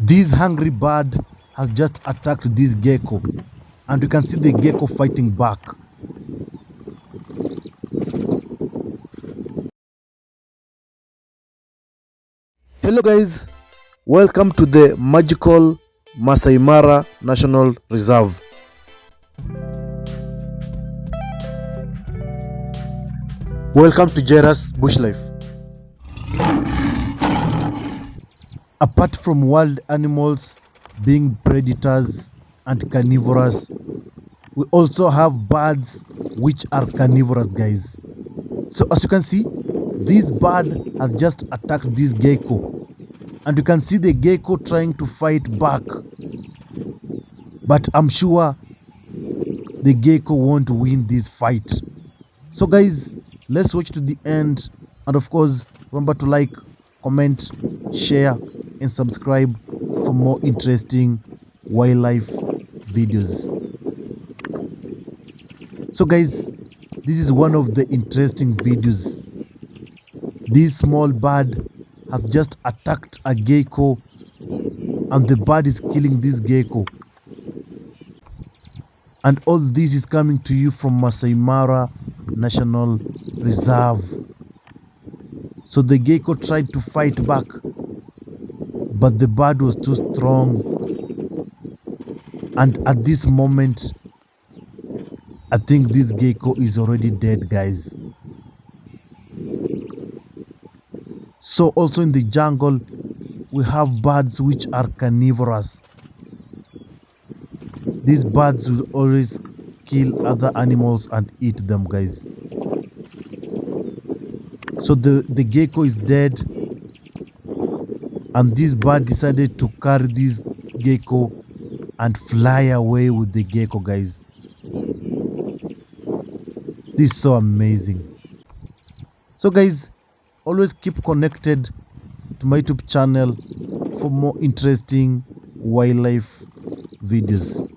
This hungry bird has just attacked this gecko, and you can see the gecko fighting back. Hello guys, welcome to the magical Masai Mara National Reserve. Welcome to Jera's Bush Life. Apart from wild animals being predators and carnivorous, we also have birds which are carnivorous, guys. So as you can see, this bird has just attacked this gecko, and you can see the gecko trying to fight back, but I'm sure the gecko won't win this fight. So guys, let's watch to the end, and of course remember to like, comment, share and subscribe for more interesting wildlife videos. So guys, this is one of the interesting videos. This small bird has just attacked a gecko, and the bird is killing this gecko. And all this is coming to you from Masai Mara National Reserve. So the gecko tried to fight back, but the bird was too strong. And at this moment, I think this gecko is already dead, guys. So also in the jungle, we have birds which are carnivorous. These birds will always kill other animals and eat them, guys. So the gecko is dead, and this bird decided to carry this gecko and fly away with the gecko, guys. This is so amazing. So guys, always keep connected to my YouTube channel for more interesting wildlife videos.